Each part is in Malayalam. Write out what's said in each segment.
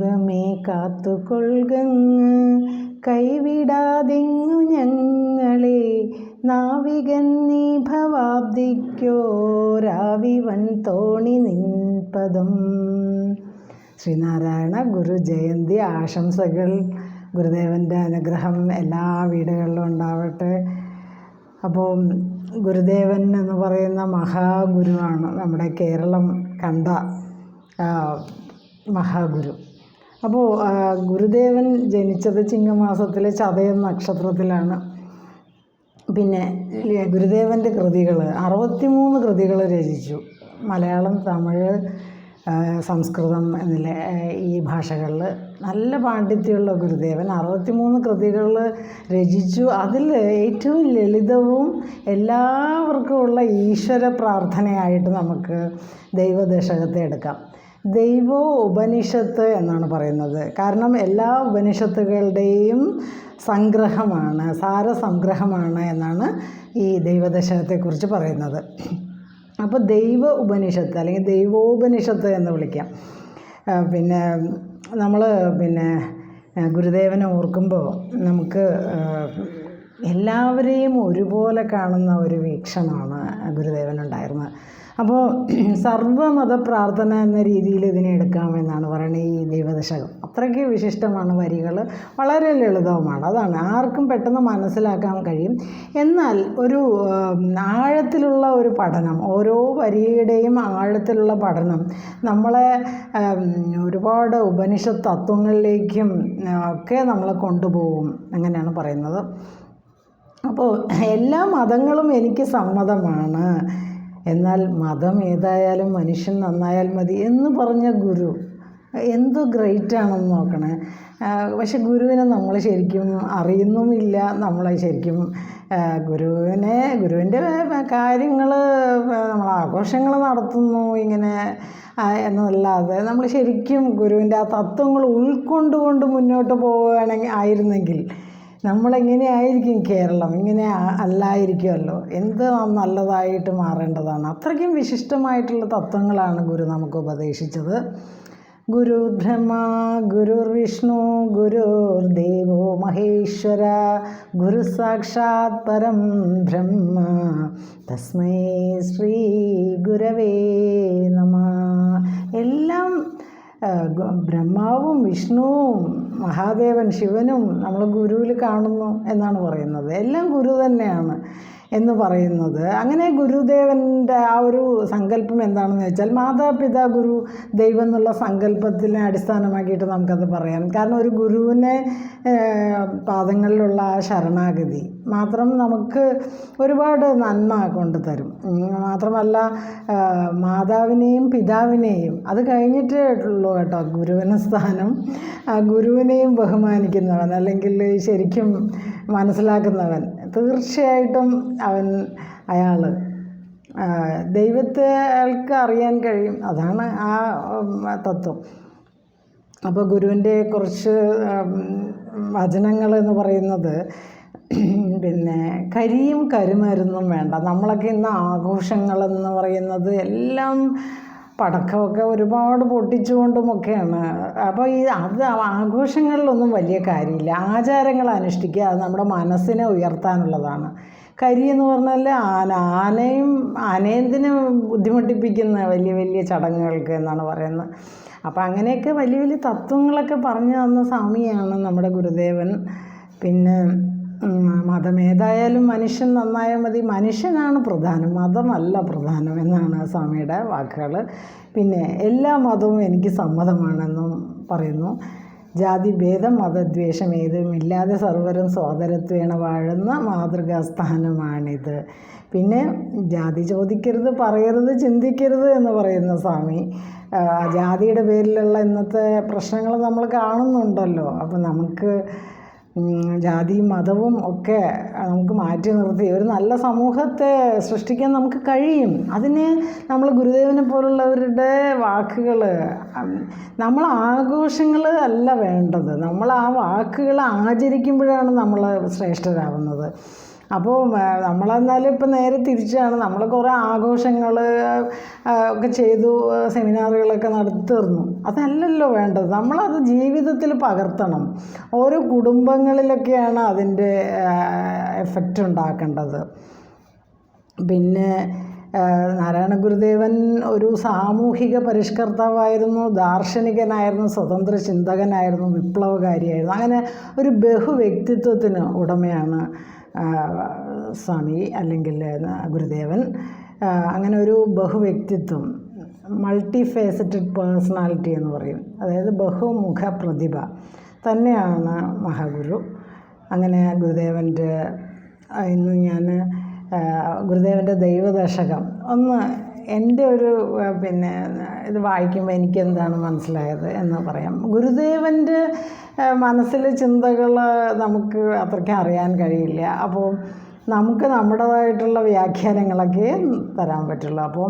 ദൈവമേ കാത്തുകൊള്ളുകങ്ങ്, കൈവിടാതെങ്ങു ഞങ്ങളെ. നാവികൻ നീ ഭവാബ്ദിക്കോരാവിവൻ തോണി നിൻപദം. ശ്രീനാരായണ ഗുരു ജയന്തി ആശംസകൾ. ഗുരുദേവൻ്റെ അനുഗ്രഹം എല്ലാ വീടുകളിലും ഉണ്ടാവട്ടെ. അപ്പോൾ ഗുരുദേവൻ എന്ന് പറയുന്ന മഹാഗുരുവാണ്, നമ്മുടെ കേരളം കണ്ട മഹാഗുരു. അപ്പോൾ ഗുരുദേവൻ ജനിച്ചത് ചിങ്ങമാസത്തിലെ ചതയം നക്ഷത്രത്തിലാണ്. പിന്നെ ഗുരുദേവൻ്റെ കൃതികൾ 63 കൃതികൾ രചിച്ചു. മലയാളം, തമിഴ്, സംസ്കൃതം എന്നില്ല ഈ ഭാഷകളിൽ നല്ല പാണ്ഡിത്യമുള്ള ഗുരുദേവൻ 63 കൃതികൾ രചിച്ചു. അതിൽ ഏറ്റവും ലളിതവും എല്ലാവർക്കുമുള്ള ഈശ്വര പ്രാർത്ഥനയായിട്ട് നമുക്ക് ദൈവദശകത്തെ എടുക്കാം. ദൈവോ ഉപനിഷത്ത് എന്നാണ് പറയുന്നത്. കാരണം എല്ലാ ഉപനിഷത്തുകളുടെയും സംഗ്രഹമാണ്, സാരസംഗ്രഹമാണ് എന്നാണ് ഈ ദൈവദശകത്തെക്കുറിച്ച് പറയുന്നത്. അപ്പോൾ ദൈവ ഉപനിഷത്ത് അല്ലെങ്കിൽ ദൈവോപനിഷത്ത് എന്ന് വിളിക്കാം. പിന്നെ നമ്മൾ ഗുരുദേവനെ ഓർക്കുമ്പോൾ നമുക്ക് എല്ലാവരെയും ഒരുപോലെ കാണുന്ന ഒരു വീക്ഷണമാണ് ഗുരുദേവനുണ്ടായിരുന്നത്. അപ്പോൾ സർവ്വമത പ്രാർത്ഥന എന്ന രീതിയിൽ ഇതിനെ എടുക്കാമെന്നാണ് പറയുന്നത് ഈ ദൈവദശകം. അത്രയ്ക്ക് വിശിഷ്ടമാണ്, വരികൾ വളരെ ലളിതവുമാണ്. അതാണ് ആർക്കും പെട്ടെന്ന് മനസ്സിലാക്കാൻ കഴിയും. എന്നാൽ ഒരു ആഴത്തിലുള്ള ഒരു പഠനം, ഓരോ വരിയുടെയും ആഴത്തിലുള്ള പഠനം നമ്മളെ ഒരുപാട് ഉപനിഷത്ത് തത്വങ്ങളിലേക്കും ഒക്കെ നമ്മളെ കൊണ്ടുപോകും, അങ്ങനെയാണ് പറയുന്നത്. അപ്പോൾ എല്ലാ മതങ്ങളും എനിക്ക് സമ്മതമാണ്, എന്നാൽ മതം ഏതായാലും മനുഷ്യൻ നന്നായാൽ മതി എന്ന് പറഞ്ഞ ഗുരു എന്ത് ഗ്രേറ്റാണെന്ന് നോക്കണേ. പക്ഷെ ഗുരുവിനെ നമ്മൾ ശരിക്കും അറിയുന്നുമില്ല. നമ്മളെ ശരിക്കും ഗുരുവിൻ്റെ കാര്യങ്ങൾ നമ്മൾ ആഘോഷങ്ങൾ നടത്തുന്നു ഇങ്ങനെ എന്നല്ലാതെ നമ്മൾ ശരിക്കും ഗുരുവിൻ്റെ ആ തത്വങ്ങൾ ഉൾക്കൊണ്ടുകൊണ്ട് മുന്നോട്ട് ആയിരുന്നെങ്കിൽ നമ്മളെങ്ങനെയായിരിക്കും കേരളം? ഇങ്ങനെ അല്ലായിരിക്കുമല്ലോ. എന്ത് നല്ലതായിട്ട് മാറേണ്ടതാണ്. അത്രയ്ക്കും വിശിഷ്ടമായിട്ടുള്ള തത്വങ്ങളാണ് ഗുരു നമുക്ക് ഉപദേശിച്ചത്. ഗുരു ബ്രഹ്മ ഗുരുർവിഷ്ണു ഗുരുർദേവോ മഹേശ്വര ഗുരു സാക്ഷാത് പരം ബ്രഹ്മ തസ്മൈ ശ്രീ ഗുരവേ നമഃ. എല്ലാം ബ്രഹ്മാവും വിഷ്ണുവും മഹാദേവൻ ശിവനും നമ്മൾ ഗുരുവിൽ കാണുന്നു എന്നാണ് പറയുന്നത്. എല്ലാം ഗുരു തന്നെയാണ് എന്ന് പറയുന്നത്. അങ്ങനെ ഗുരുദേവൻ്റെ ആ ഒരു സങ്കല്പം എന്താണെന്ന് വെച്ചാൽ മാതാപിതാ ഗുരു ദൈവം എന്നുള്ള സങ്കല്പത്തിനെ അടിസ്ഥാനമാക്കിയിട്ട് നമുക്കത് പറയാം. കാരണം ഒരു ഗുരുവിനെ പാദങ്ങളിലുള്ള ആ ശരണാഗതി മാത്രം നമുക്ക് ഒരുപാട് നന്മ കൊണ്ട് തരും. മാത്രമല്ല മാതാവിനെയും പിതാവിനെയും അത് കഴിഞ്ഞിട്ടേ ഉള്ളൂ കേട്ടോ ഗുരുവിന് സ്ഥാനം. ഗുരുവിനെയും ബഹുമാനിക്കുന്നവൻ അല്ലെങ്കിൽ ശരിക്കും മനസ്സിലാക്കുന്നവൻ തീർച്ചയായിട്ടും അയാൾ ദൈവത്തെ അയാൾക്ക് അറിയാൻ കഴിയും. അതാണ് ആ തത്വം. അപ്പോൾ ഗുരുവിൻ്റെ കുറച്ച് വചനങ്ങൾ എന്ന് പറയുന്നത് പിന്നെ കരിയും കരുമരുന്നും വേണ്ട. നമ്മളൊക്കെ ഇന്ന് ആഘോഷങ്ങളെന്ന് പറയുന്നത് എല്ലാം പടക്കമൊക്കെ ഒരുപാട് പൊട്ടിച്ചുകൊണ്ടുമൊക്കെയാണ്. അപ്പോൾ അത് ആഘോഷങ്ങളിലൊന്നും വലിയ കാര്യമില്ല. ആചാരങ്ങൾ അനുഷ്ഠിക്കുക, അത് നമ്മുടെ മനസ്സിനെ ഉയർത്താനുള്ളതാണ്. കരി എന്ന് പറഞ്ഞാൽ ആനയെന്തിനെ ബുദ്ധിമുട്ടിപ്പിക്കുന്ന വലിയ വലിയ ചടങ്ങുകൾക്ക് എന്നാണ് പറയുന്നത്. അപ്പോൾ അങ്ങനെയൊക്കെ വലിയ വലിയ തത്വങ്ങളൊക്കെ പറഞ്ഞു തന്ന സ്വാമിയാണ് നമ്മുടെ ഗുരുദേവൻ. പിന്നെ മതമേതായാലും മനുഷ്യൻ നന്നായാൽ മതി, മനുഷ്യനാണ് പ്രധാനം, മതമല്ല പ്രധാനം എന്നാണ് സ്വാമിയുടെ വാക്കുകൾ. പിന്നെ എല്ലാ മതവും എനിക്ക് സമ്മതമാണെന്നും പറയുന്നു. ജാതിഭേദം മതദ്വേഷം ഏതുമില്ലാതെ സർവരും സോദരത്വേണ വാഴുന്ന മാതൃകാസ്ഥാനമാണിത്. പിന്നെ ജാതി ചോദിക്കരുത്, പറയരുത്, ചിന്തിക്കരുത് എന്ന് പറയുന്ന സ്വാമി. ജാതിയുടെ പേരിലുള്ള ഇന്നത്തെ പ്രശ്നങ്ങൾ നമ്മൾ കാണുന്നുണ്ടല്ലോ. അപ്പോൾ നമുക്ക് ജാതിയും മതവും ഒക്കെ നമുക്ക് മാറ്റി നിർത്തി ഒരു നല്ല സമൂഹത്തെ സൃഷ്ടിക്കാൻ നമുക്ക് കഴിയും. അതിന് നമ്മൾ ഗുരുദേവനെ പോലുള്ളവരുടെ വാക്കുകൾ, നമ്മൾ ആഘോഷങ്ങൾ അല്ല വേണ്ടത്, നമ്മൾ ആ വാക്കുകൾ ആചരിക്കുമ്പോഴാണ് നമ്മൾ ശ്രേഷ്ഠരാകുന്നത്. അപ്പോൾ നമ്മളെന്നാലും ഇപ്പം നേരെ തിരിച്ചാണ്. നമ്മൾ കുറേ ആഘോഷങ്ങൾ ഒക്കെ ചെയ്തു, സെമിനാറുകളൊക്കെ നടത്തിയിരുന്നു. അതല്ലല്ലോ വേണ്ടത്. നമ്മളത് ജീവിതത്തിൽ പകർത്തണം. ഓരോ കുടുംബങ്ങളിലൊക്കെയാണ് അതിൻ്റെ എഫക്റ്റ് ഉണ്ടാക്കേണ്ടത്. പിന്നെ നാരായണ ഗുരുദേവൻ ഒരു സാമൂഹിക പരിഷ്കർത്താവായിരുന്നു, ദാർശനികനായിരുന്നു, സ്വതന്ത്ര ചിന്തകനായിരുന്നു, വിപ്ലവകാരിയായിരുന്നു. അങ്ങനെ ഒരു ബഹുവ്യക്തിത്വത്തിന് ഉടമയാണ് സ്വാമി അല്ലെങ്കിൽ ഗുരുദേവൻ. അങ്ങനെ ഒരു ബഹുവ്യക്തിത്വം, മൾട്ടി ഫേസറ്റഡ് പേഴ്സണാലിറ്റി എന്ന് പറയും, അതായത് ബഹുമുഖ പ്രതിഭ തന്നെയാണ് മഹാഗുരു. അങ്ങനെ ഗുരുദേവൻ്റെ ഇന്ന് ഞാൻ ഗുരുദേവൻ്റെ ദൈവദശകം ഒന്ന് എൻ്റെ ഒരു പിന്നെ ഇത് വായിക്കുമ്പോൾ എനിക്കെന്താണ് മനസ്സിലായത് എന്ന് പറയാം. ഗുരുദേവൻ്റെ മനസ്സിലെ ചിന്തകൾ നമുക്ക് അത്രയ്ക്ക് അറിയാൻ കഴിയില്ല. അപ്പോൾ നമുക്ക് നമ്മുടേതായിട്ടുള്ള വ്യാഖ്യാനങ്ങളൊക്കെ തരാൻ പറ്റുള്ളൂ. അപ്പോൾ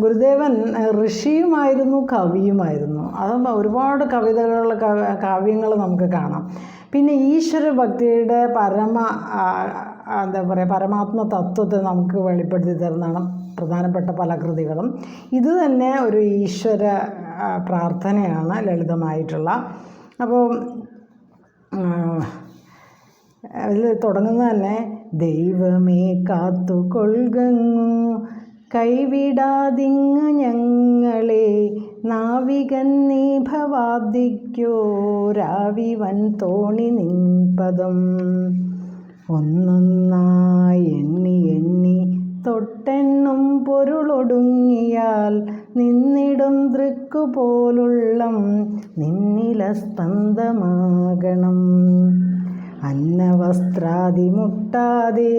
ഗുരുദേവൻ ഋഷിയുമായിരുന്നു, കവിയുമായിരുന്നു. അത് ഒരുപാട് കവിതകൾ, കാവ്യങ്ങൾ നമുക്ക് കാണാം. പിന്നെ ഈശ്വര ഭക്തിയുടെ എന്താ പറയുക, പരമാത്മ തത്വത്തെ നമുക്ക് വെളിപ്പെടുത്തി തരുന്നതാണ് പ്രധാനപ്പെട്ട പല കൃതികളും. ഇത് തന്നെ ഒരു ഈശ്വര പ്രാർത്ഥനയാണ്, ലളിതമായിട്ടുള്ള. അപ്പോൾ അതിൽ തുടങ്ങുന്നത് തന്നെ ദൈവമേ കാത്തുകൊൾകങ്ങു കൈവിടാതിങ്ങ് ഞങ്ങളെ നാവികൻ നീ ഭവാബ്ദിക്കോരാവിവൻ തോണി നിൻപദം ഒന്നൊന്നായി എണ്ണി എണ്ണി തൊട്ടെണ്ണും പൊരുളൊടുങ്ങിയാൽ നിന്നിടും ദൃക്കുപോലുള്ളം നിന്നില സ്പന്ദമാകണം. അന്നവസ്ത്രാദി മുട്ടാതെ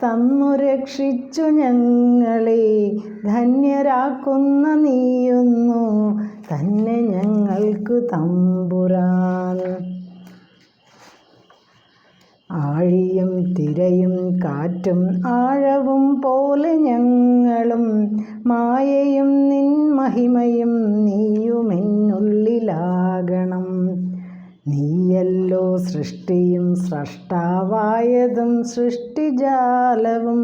തന്നു രക്ഷിച്ചു ഞങ്ങളെ ധന്യരാക്കുന്ന നീയൊന്നു തന്നെ ഞങ്ങൾക്കു തമ്പുരാൻ. ആഴിയും തിരയും കാറ്റും ആഴവും പോലെ ഞങ്ങളും മായയും നിൻ മഹിമയും നീയുമെന്നുള്ളിലാകണം. നീയല്ലോ സൃഷ്ടിയും സ്രഷ്ടാവായതും സൃഷ്ടിജാലവും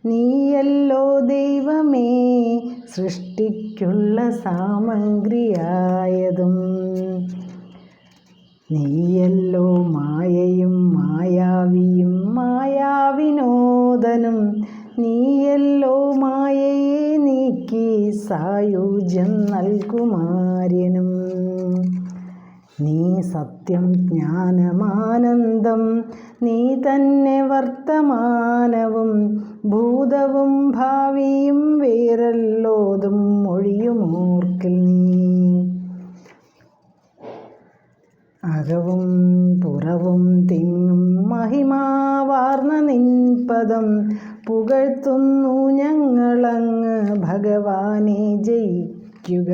നീയല്ലോ ദൈവമേ സൃഷ്ടിക്കുള്ള സാമഗ്രിയായതും. നീയല്ലോ മായയും മായാവിയും മായാവിനോദനും നീയല്ലോ മായയെ നീക്കി സായുജ്യം നൽകുമാര്യനും. നീ സത്യം ജ്ഞാനമാനന്ദം നീ തന്നെ വർത്തമാനവും ഭൂതവും ഭാവിയും വേറല്ലോതും മൊഴിയുമോർക്കിൽ നീ. അകവും പുറവും തിങ്ങും മഹിമാവാർന്ന നിൻപദം പുകഴ്ത്തുന്നു ഞങ്ങളങ്ങ് ഭഗവാനെ ജയിക്കുക.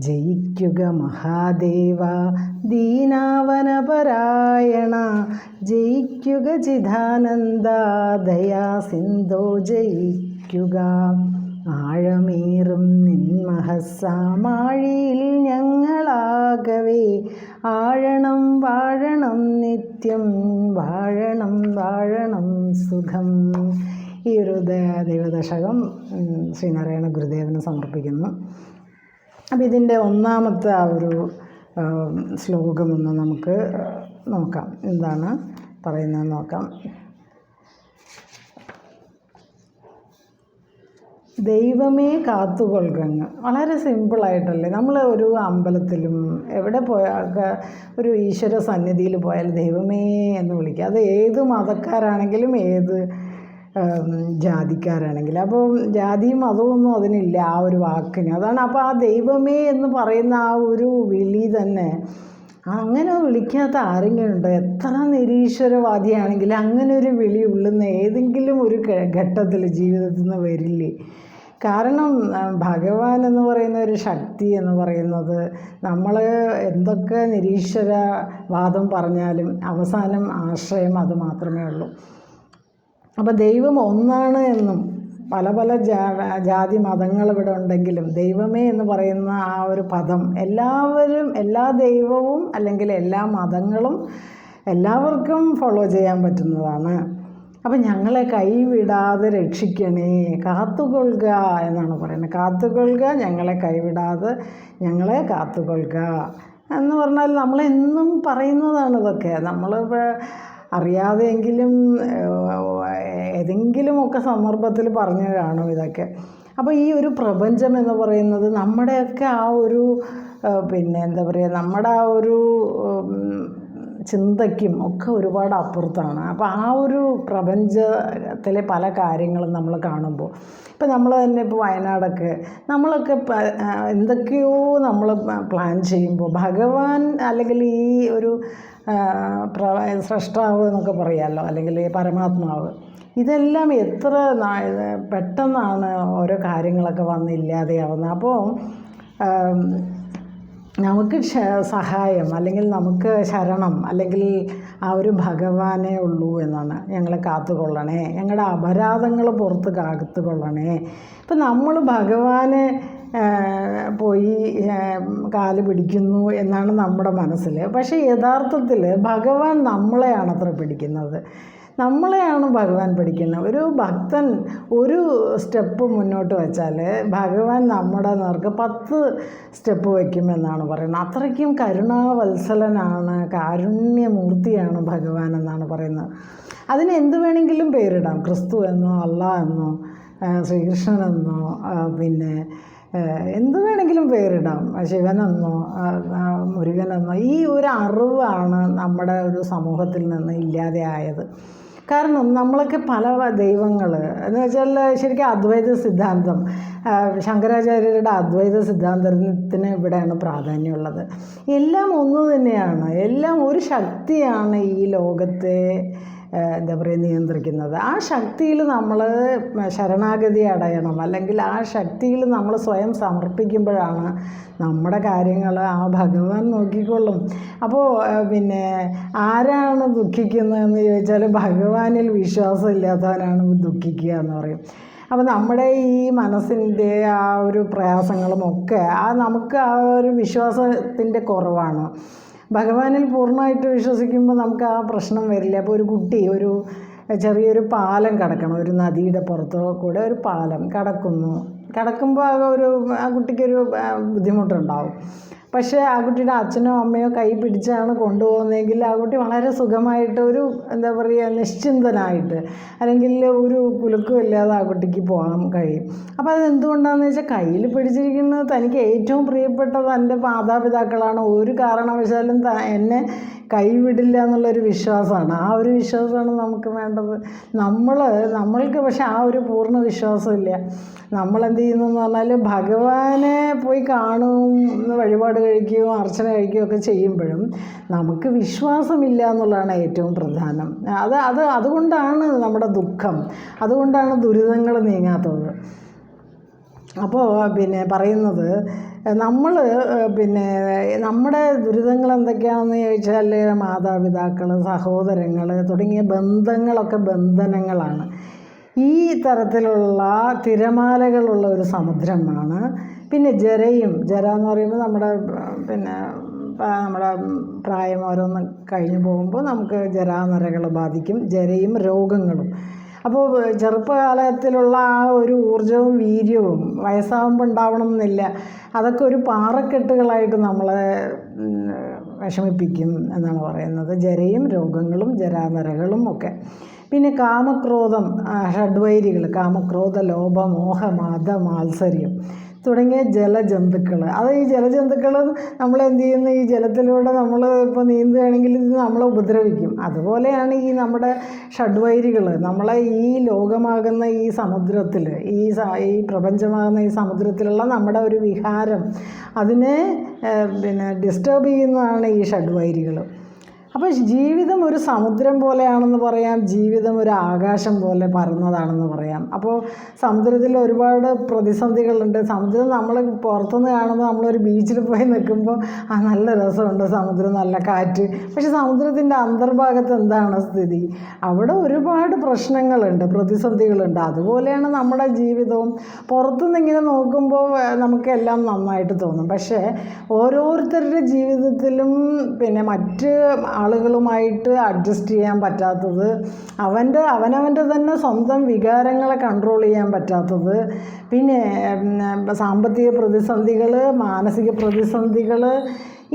ജയിക്കുക മഹാദേവ ദീനാവനപരായണ ജയിക്കുക ചിദാനന്ദ ദയാസിന്ധോ ജയിക്കുക. ആഴമേറും നിൻ മഹസ്സാമാഴിയിൽ ഞങ്ങളാകവേ ആഴണം വാഴണം നിത്യം വാഴണം വാഴണം സുഖം. ഈ ഒരു ദൈവദശകം ശ്രീനാരായണ ഗുരുദേവന് സമർപ്പിക്കുന്നു. അപ്പം ഇതിൻ്റെ ഒന്നാമത്തെ ആ ഒരു ശ്ലോകമൊന്ന് നമുക്ക് നോക്കാം, എന്താണ് പറയുന്നതെന്ന് നോക്കാം. ദൈവമേ കാത്തുകൊൾകങ്ങ്. വളരെ സിമ്പിളായിട്ടല്ലേ. നമ്മൾ ഒരു അമ്പലത്തിലും എവിടെ പോയാൽ ഒരു ഈശ്വര സന്നിധിയിൽ പോയാൽ ദൈവമേ എന്ന് വിളിക്കുക. അത് ഏത് മതക്കാരാണെങ്കിലും ഏത് ജാതിക്കാരാണെങ്കിലും. അപ്പോൾ ജാതിയും മതമൊന്നും അതിനില്ല ആ ഒരു വാക്കിന്. അതാണ്. അപ്പോൾ ആ ദൈവമേ എന്ന് പറയുന്ന ആ ഒരു വിളി തന്നെ അങ്ങനെ വിളിക്കാത്ത ആരെങ്കിലും ഉണ്ടോ? എത്ര നിരീശ്വരവാദിയാണെങ്കിലും അങ്ങനെ ഒരു വിളി ഉള്ളുന്ന ഏതെങ്കിലും ഒരു ഘട്ടത്തിൽ ജീവിതത്തിൽ നിന്ന് വരില്ലേ? കാരണം ഭഗവാൻ എന്ന് പറയുന്ന ഒരു ശക്തി എന്ന് പറയുന്നത് നമ്മൾ എന്തൊക്കെ നിരീശ്വരവാദം പറഞ്ഞാലും അവസാനം ആശ്രയം അത് മാത്രമേ ഉള്ളൂ. അപ്പോൾ ദൈവം ഒന്നാണ് എന്നും പല പല ജാതി മതങ്ങൾ ഇവിടെ ഉണ്ടെങ്കിലും ദൈവമേ എന്ന് പറയുന്ന ആ ഒരു പദം എല്ലാവരും, എല്ലാ ദൈവവും അല്ലെങ്കിൽ എല്ലാ മതങ്ങളും എല്ലാവർക്കും ഫോളോ ചെയ്യാൻ പറ്റുന്നതാണ്. അപ്പം ഞങ്ങളെ കൈവിടാതെ രക്ഷിക്കണേ, കാത്തുകൊള്ളുക എന്നാണ് പറയുന്നത്. കാത്തുകൊള്ളുക, ഞങ്ങളെ കൈവിടാതെ ഞങ്ങളെ കാത്തുകൊള്ളുക എന്ന് പറഞ്ഞാൽ നമ്മളെന്നും പറയുന്നതാണ് ഇതൊക്കെ. നമ്മൾ അറിയാതെയെങ്കിലും ഏതെങ്കിലുമൊക്കെ സന്ദർഭത്തിൽ പറഞ്ഞു കാണും ഇതൊക്കെ. അപ്പോൾ ഈ ഒരു പ്രപഞ്ചം എന്ന് പറയുന്നത് നമ്മുടെയൊക്കെ ആ ഒരു എന്താ പറയുക, നമ്മുടെ ആ ഒരു ചിന്തയ്ക്കും ഒക്കെ ഒരുപാട് അപ്പുറത്താണ്. അപ്പോൾ ആ ഒരു പ്രപഞ്ചത്തിലെ പല കാര്യങ്ങളും നമ്മൾ കാണുമ്പോൾ, ഇപ്പം നമ്മൾ തന്നെ ഇപ്പോൾ വയനാടൊക്കെ നമ്മളൊക്കെ എന്തൊക്കെയോ നമ്മൾ പ്ലാൻ ചെയ്യുമ്പോൾ ഭഗവാൻ അല്ലെങ്കിൽ ഈ ഒരു സ്രഷ്ടാവ് എന്നൊക്കെ പറയാമല്ലോ, അല്ലെങ്കിൽ പരമാത്മാവ്, ഇതെല്ലാം എത്ര പെട്ടെന്നാണ് ഓരോ കാര്യങ്ങളൊക്കെ വന്ന് ഇല്ലാതെയാവുന്നത്. അപ്പോൾ നമുക്ക് സഹായം അല്ലെങ്കിൽ നമുക്ക് ശരണം അല്ലെങ്കിൽ ആ ഒരു ഭഗവാനേ ഉള്ളൂ എന്നാണ്. ഞങ്ങളെ കാത്തുകൊള്ളണേ, ഞങ്ങളുടെ അപരാധങ്ങൾ പുറത്ത് കാത്തുകൊള്ളണേ. ഇപ്പം നമ്മൾ ഭഗവാനെ പോയി കാല് പിടിക്കുന്നു എന്നാണ് നമ്മുടെ മനസ്സിൽ. പക്ഷേ യഥാർത്ഥത്തിൽ ഭഗവാൻ നമ്മളെയാണത്ര പിടിക്കുന്നത്, നമ്മളെയാണ് ഭഗവാൻ പഠിക്കുന്നത്. ഒരു ഭക്തൻ ഒരു സ്റ്റെപ്പ് മുന്നോട്ട് വെച്ചാൽ ഭഗവാൻ നമ്മുടെ നേർക്ക് 10 സ്റ്റെപ്പ് വയ്ക്കുമെന്നാണ് പറയുന്നത്. അത്രയ്ക്കും കരുണാവത്സലനാണ്, കാരുണ്യമൂർത്തിയാണ് ഭഗവാൻ എന്നാണ് പറയുന്നത്. അതിന് എന്ത് വേണമെങ്കിലും പേരിടാം, ക്രിസ്തു എന്നോ അള്ളാ എന്നോ ശ്രീകൃഷ്ണനെന്നോ എന്ത് വേണമെങ്കിലും പേരിടാം, ശിവനെന്നോ മുരുകനെന്നോ. ഈ ഒരു അറിവാണ് നമ്മുടെ ഒരു സമൂഹത്തിൽ നിന്ന് ഇല്ലാതെ ആയത്. കാരണം നമ്മളൊക്കെ പല ദൈവങ്ങൾ എന്ന് വെച്ചാൽ ശരിക്കും അദ്വൈത സിദ്ധാന്തം, ശങ്കരാചാര്യരുടെ അദ്വൈത സിദ്ധാന്തത്തിന് ഇവിടെയാണ് പ്രാധാന്യമുള്ളത്. എല്ലാം ഒന്ന് തന്നെയാണ്, എല്ലാം ഒരു ശക്തിയാണ് ഈ ലോകത്തെ എന്താ പറയുക നിയന്ത്രിക്കുന്നത്. ആ ശക്തിയിൽ നമ്മൾ ശരണാഗതി അടയണം, അല്ലെങ്കിൽ ആ ശക്തിയിൽ നമ്മൾ സ്വയം സമർപ്പിക്കുമ്പോഴാണ് നമ്മുടെ കാര്യങ്ങൾ ആ ഭഗവാൻ നോക്കിക്കൊള്ളും. അപ്പോൾ ആരാണ് ദുഃഖിക്കുന്നതെന്ന് ചോദിച്ചാൽ ഭഗവാനിൽ വിശ്വാസം ഇല്ലാത്തവനാണ് ദുഃഖിക്കുക എന്ന് പറയും. അപ്പോൾ നമ്മുടെ ഈ മനസ്സിൻ്റെ ആ ഒരു പ്രയാസങ്ങളുമൊക്കെ നമുക്ക് ആ ഒരു വിശ്വാസത്തിൻ്റെ കുറവാണ്. ഭഗവാനിൽ പൂർണ്ണമായിട്ട് വിശ്വസിക്കുമ്പോൾ നമുക്ക് ആ പ്രശ്നം വരില്ല. അപ്പോൾ ഒരു കുട്ടി ചെറിയൊരു പാലം കടക്കണം, ഒരു നദിയുടെ പുറത്തോ കൂടെ ഒരു പാലം കടക്കുമ്പോൾ ആ കുട്ടിക്കൊരു ബുദ്ധിമുട്ടുണ്ടാവും. പക്ഷേ ആ കുട്ടിയുടെ അച്ഛനോ അമ്മയോ കൈ പിടിച്ചാണ് കൊണ്ടുപോകുന്നതെങ്കിൽ ആ കുട്ടി വളരെ സുഖമായിട്ട് എന്താ പറയുക നിശ്ചിന്തനായിട്ട്, അല്ലെങ്കിൽ ഒരു കുലുക്കമില്ലാതെ ആ കുട്ടിക്ക് പോകാൻ കഴിയും. അപ്പോൾ അതെന്തുകൊണ്ടാണെന്ന് വെച്ചാൽ കയ്യിൽ പിടിച്ചിരിക്കുന്നത് തനിക്ക് ഏറ്റവും പ്രിയപ്പെട്ട തൻ്റെ മാതാപിതാക്കളാണ്. ഒരു കാരണവശാലും എന്നെ കൈവിടില്ല എന്നുള്ളൊരു വിശ്വാസമാണ്. ആ ഒരു വിശ്വാസമാണ് നമുക്ക് വേണ്ടത്. നമ്മൾക്ക് പക്ഷെ ആ ഒരു പൂർണ്ണ വിശ്വാസമില്ല. നമ്മളെന്ത് ചെയ്യുന്നു എന്ന് പറഞ്ഞാൽ ഭഗവാനെ പോയി കാണും, വഴിപാട് കഴിക്കുകയോ അർച്ചന കഴിക്കുകയോ ഒക്കെ ചെയ്യുമ്പോഴും നമുക്ക് വിശ്വാസമില്ല എന്നുള്ളതാണ് ഏറ്റവും പ്രധാനം. അതുകൊണ്ടാണ് നമ്മുടെ ദുഃഖം, അതുകൊണ്ടാണ് ദുരിതങ്ങൾ നീങ്ങാത്തത്. അപ്പോൾ പറയുന്നത് നമ്മൾ നമ്മുടെ ദുരിതങ്ങൾ എന്തൊക്കെയാണെന്ന് ചോദിച്ചാൽ മാതാപിതാക്കൾ, സഹോദരങ്ങൾ തുടങ്ങിയ ബന്ധങ്ങളൊക്കെ ബന്ധനങ്ങളാണ്. ഈ തരത്തിലുള്ള തിരമാലകളുള്ള ഒരു സമുദ്രമാണ്. പിന്നെ ജര എന്ന് പറയുമ്പോൾ നമ്മുടെ പ്രായം ഓരോന്ന് കഴിഞ്ഞു പോകുമ്പോൾ നമുക്ക് ജരാനരകൾ ബാധിക്കും. ജരയും രോഗങ്ങളും. അപ്പോൾ ചെറുപ്പകാലത്തിലുള്ള ആ ഒരു ഊർജവും വീര്യവും വയസ്സാകുമ്പോൾ ഉണ്ടാവണം എന്നില്ല. അതൊക്കെ ഒരു പാറക്കെട്ടുകളായിട്ട് നമ്മളെ വിഷമിപ്പിക്കും എന്നാണ് പറയുന്നത്. ജരയും രോഗങ്ങളും ജരാനരകളും ഒക്കെ. പിന്നെ കാമക്രോധം, ഷഡ്വൈരികൾ, കാമക്രോധ ലോഭ മോഹ മത മാത്സര്യം തുടങ്ങിയ ജലജന്തുക്കൾ. ഈ ജലജന്തുക്കൾ നമ്മളെന്ത് ചെയ്യുന്നു, ഈ ജലത്തിലൂടെ നമ്മൾ ഇപ്പോൾ നീന്തുകയാണെങ്കിൽ ഇത് നമ്മളെ ഉപദ്രവിക്കും. അതുപോലെയാണ് ഈ നമ്മുടെ ഷഡ്വൈരികൾ നമ്മളെ ഈ ലോകമാകുന്ന ഈ സമുദ്രത്തിൽ, ഈ പ്രപഞ്ചമാകുന്ന ഈ സമുദ്രത്തിലുള്ള നമ്മുടെ ഒരു വിഹാരം അതിനെ ഡിസ്റ്റർബ് ചെയ്യുന്നതാണ് ഈ ഷഡ്വൈരികൾ. അപ്പോൾ ജീവിതം ഒരു സമുദ്രം പോലെയാണെന്ന് പറയാം, ജീവിതം ഒരു ആകാശം പോലെ പരന്നതാണെന്ന് പറയാം. അപ്പോൾ സമുദ്രത്തിൽ ഒരുപാട് പ്രതിസന്ധികളുണ്ട്. സമുദ്രം നമ്മൾ പുറത്തുനിന്ന് കാണുമ്പോൾ നമ്മളൊരു ബീച്ചിൽ പോയി നിൽക്കുമ്പോൾ നല്ല രസമുണ്ട്, സമുദ്രം, നല്ല കാറ്റ്. പക്ഷെ സമുദ്രത്തിൻ്റെ അന്തർഭാഗത്ത് എന്താണ് സ്ഥിതി? അവിടെ ഒരുപാട് പ്രശ്നങ്ങളുണ്ട്, പ്രതിസന്ധികളുണ്ട്. അതുപോലെയാണ് നമ്മുടെ ജീവിതവും. പുറത്തുനിന്ന് ഇങ്ങനെ നോക്കുമ്പോൾ നമുക്കെല്ലാം നന്നായിട്ട് തോന്നും. പക്ഷേ ഓരോരുത്തരുടെ ജീവിതത്തിലും മറ്റ് ആളുകളുമായിട്ട് അഡ്ജസ്റ്റ് ചെയ്യാൻ പറ്റാത്തത്, അവനവൻ്റെ തന്നെ സ്വന്തം വികാരങ്ങളെ കൺട്രോൾ ചെയ്യാൻ പറ്റാത്തത്, പിന്നെ സാമ്പത്തിക പ്രതിസന്ധികൾ, മാനസിക പ്രതിസന്ധികൾ,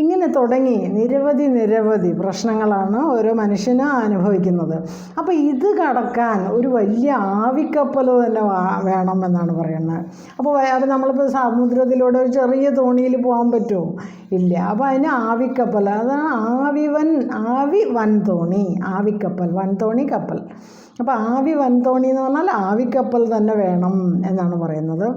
ഇങ്ങനെ തുടങ്ങി നിരവധി പ്രശ്നങ്ങളാണ് ഓരോ മനുഷ്യന് അനുഭവിക്കുന്നത്. അപ്പോൾ ഇത് കടക്കാൻ ഒരു വലിയ ആവിക്കപ്പൽ തന്നെ വേണമെന്നാണ് പറയുന്നത്. അപ്പോൾ നമ്മളിപ്പോൾ സമുദ്രത്തിലൂടെ ഒരു ചെറിയ തോണിയിൽ പോകാൻ പറ്റുമോ? ഇല്ല. അപ്പോൾ അതിന് ആവിക്കപ്പൽ, അതാണ് ആവി വൻതോണി, ആവിക്കപ്പൽ, വൻതോണി കപ്പൽ. അപ്പോൾ ആവി വൻതോണി എന്ന് പറഞ്ഞാൽ ആവിക്കപ്പൽ തന്നെ വേണം എന്നാണ് പറയുന്നത്.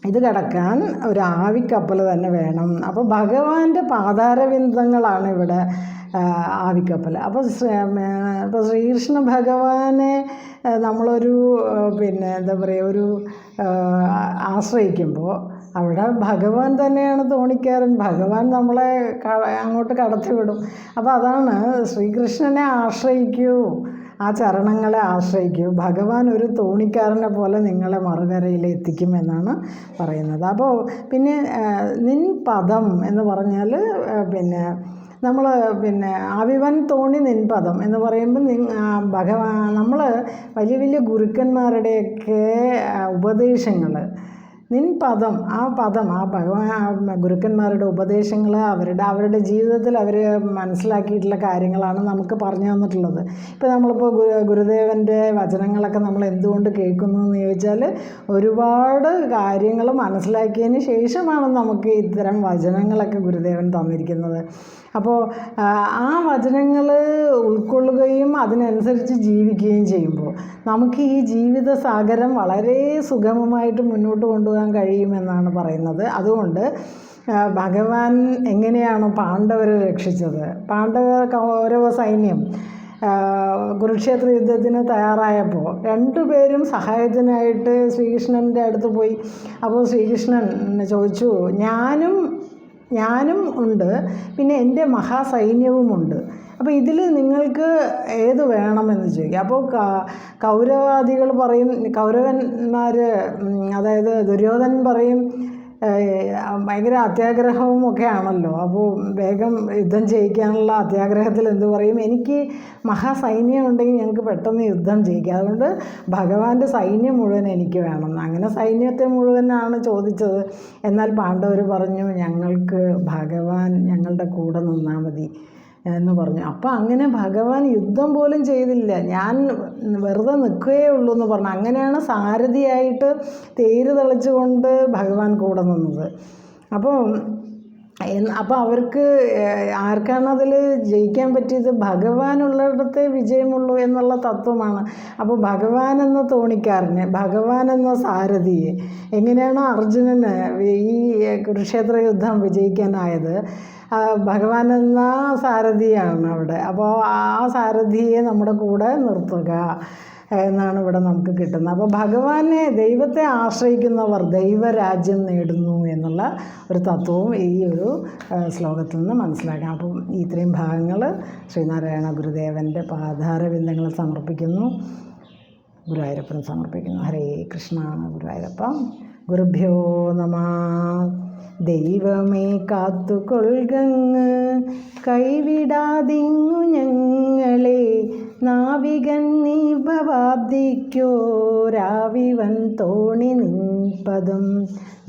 ഇത് കടക്കാൻ ഒരു ആവിക്കപ്പൽ തന്നെ വേണം. അപ്പോൾ ഭഗവാന്റെ പാതാരവിന്ദങ്ങളാണ് ഇവിടെ ആവിക്കപ്പൽ. അപ്പോൾ ശ്രീകൃഷ്ണ ഭഗവാനെ നമ്മളൊരു എന്താ പറയുക, ഒരു ആശ്രയിക്കുമ്പോൾ അവിടെ ഭഗവാൻ തന്നെയാണ് തോണിക്കാരൻ. ഭഗവാൻ നമ്മളെ അങ്ങോട്ട് കടത്തിവിടും. അപ്പോൾ അതാണ് ശ്രീകൃഷ്ണനെ ആശ്രയിക്കൂ, ആ ചരണങ്ങളെ ആശ്രയിക്കൂ, ഭഗവാൻ ഒരു തോണിക്കാരനെ പോലെ നിങ്ങളെ മറുകരയിൽ എത്തിക്കുമെന്നാണ് പറയുന്നത്. അപ്പോൾ പിന്നെ നിൻ പദം എന്ന് പറഞ്ഞാൽ നമ്മൾ ആവിവൻ തോണി നിൻ പദം എന്ന് പറയുമ്പോൾ നമ്മൾ വലിയ വലിയ ഗുരുക്കന്മാരുടെയൊക്കെ ഉപദേശങ്ങൾ, നിൻ പദം, ആ ഭഗവാൻ ഗുരുക്കന്മാരുടെ ഉപദേശങ്ങൾ അവരുടെ ജീവിതത്തിൽ അവർ മനസ്സിലാക്കിയിട്ടുള്ള കാര്യങ്ങളാണ് നമുക്ക് പറഞ്ഞു തന്നിട്ടുള്ളത്. ഇപ്പോൾ നമ്മളിപ്പോൾ ഗുരുദേവൻ്റെ വചനങ്ങളൊക്കെ നമ്മൾ എന്തുകൊണ്ട് കേൾക്കുന്നു എന്ന് ചോദിച്ചാൽ ഒരുപാട് കാര്യങ്ങൾ മനസ്സിലാക്കിയതിന് ശേഷമാണ് നമുക്ക് ഇത്തരം വചനങ്ങളൊക്കെ ഗുരുദേവൻ തന്നിരിക്കുന്നത്. അപ്പോൾ ആ വചനങ്ങൾ ഉൾക്കൊള്ളുകയും അതിനനുസരിച്ച് ജീവിക്കുകയും ചെയ്യുമ്പോൾ നമുക്ക് ഈ ജീവിത സാഗരം വളരെ സുഗമമായിട്ട് മുന്നോട്ട് കൊണ്ടുപോകാൻ കഴിയുമെന്നാണ് പറയുന്നത്. അതുകൊണ്ട് ഭഗവാൻ എങ്ങനെയാണോ പാണ്ഡവരെ രക്ഷിച്ചത്, കൗരവ സൈന്യം കുരുക്ഷേത്ര യുദ്ധത്തിന് തയ്യാറായപ്പോൾ രണ്ടുപേരും സഹായത്തിനായിട്ട് ശ്രീകൃഷ്ണൻ്റെ അടുത്ത് പോയി. അപ്പോൾ ശ്രീകൃഷ്ണൻ ചോദിച്ചു, ഞാനും ഉണ്ട്, പിന്നെ എൻ്റെ മഹാസൈന്യവുമുണ്ട്, അപ്പോൾ ഇതിൽ നിങ്ങൾക്ക് ഏത് വേണമെന്ന് ചോദിക്കുക. അപ്പോൾ കൗരവാദികൾ പറയും, കൗരവന്മാർ അതായത് ദുര്യോധനൻ പറയും, ഭയങ്കര അത്യാഗ്രഹവും ഒക്കെ ആണല്ലോ, അപ്പോൾ വേഗം യുദ്ധം ചെയ്യിക്കാനുള്ള അത്യാഗ്രഹത്തിൽ എന്ത് പറയും, എനിക്ക് മഹാസൈന്യം ഉണ്ടെങ്കിൽ ഞങ്ങൾക്ക് പെട്ടെന്ന് യുദ്ധം ചെയ്യിക്കാം, അതുകൊണ്ട് ഭഗവാന്റെ സൈന്യം മുഴുവൻ എനിക്ക് വേണം. അങ്ങനെ സൈന്യത്തെ മുഴുവനാണ് ചോദിച്ചത്. എന്നാൽ പാണ്ഡവർ പറഞ്ഞു, ഞങ്ങൾക്ക് ഭഗവാൻ ഞങ്ങളുടെ കൂടെ നിന്നാൽ മതി എന്ന് പറഞ്ഞു. അപ്പോൾ അങ്ങനെ ഭഗവാൻ യുദ്ധം പോലും ചെയ്തില്ല, ഞാൻ വെറുതെ നിൽക്കുകയേ ഉള്ളൂ എന്ന് പറഞ്ഞു. അങ്ങനെയാണ് സാരഥിയായിട്ട് തേര് തെളിച്ചുകൊണ്ട് ഭഗവാൻ കൂടെ നിന്നത്. അപ്പോൾ അവർക്ക് ആർക്കാണ് അതിൽ ജയിക്കാൻ പറ്റിയത്? ഭഗവാനുള്ളിടത്തെ വിജയമുള്ളൂ എന്നുള്ള തത്വമാണ്. അപ്പോൾ ഭഗവാൻ എന്ന തോണിക്കാരനെ, ഭഗവാൻ എന്ന സാരഥിയെ, എങ്ങനെയാണോ അർജുനന് ഈ കുരുക്ഷേത്ര യുദ്ധം വിജയിക്കാനായത്, ഭഗവാൻ എന്ന സാരഥിയാണ് അവിടെ. അപ്പോൾ ആ സാരഥിയെ നമ്മുടെ കൂടെ നിർത്തുക എന്നാണ് ഇവിടെ നമുക്ക് കിട്ടുന്നത്. അപ്പോൾ ഭഗവാനെ, ദൈവത്തെ ആശ്രയിക്കുന്നവർ ദൈവരാജ്യം നേടുന്നു എന്നുള്ള ഒരു തത്വവും ഈ ഒരു ശ്ലോകത്തിൽ നിന്ന് മനസ്സിലാക്കാം. അപ്പം ഇത്രയും ഭാഗങ്ങൾ ശ്രീനാരായണ ഗുരുദേവൻ്റെ പാദാരവിന്ദങ്ങൾ സമർപ്പിക്കുന്നു, ഗുരുവായൂരപ്പൻ സമർപ്പിക്കുന്നു. ഹരേ കൃഷ്ണ. ഗുരുവായൂരപ്പ. ഗുരുഭ്യോ നമഃ. ദൈവമേ കാത്തുകൊള്ളുകങ്ങ്, കൈവിടാതിങ്ങു ഞങ്ങളെ, നാവികൻ നീ ഭവാബ്ദിക്കോരാവിവൻ തോണി നിൻപദം.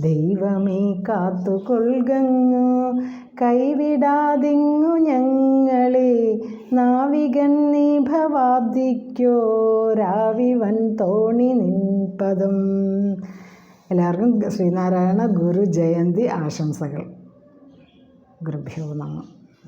ദൈവമേ കാത്തുകൊള്ളുകങ്ങു, കൈവിടാതിങ്ങു ഞങ്ങളെ, നാവികൻ നീ ഭവാബ്ദിക്കോരാവിവൻ തോണി നിൻപദം. എല്ലാവർക്കും ശ്രീനാരായണ ഗുരു ജയന്തി ആശംസകൾ. ഗുരുഭ്യോ നമഃ.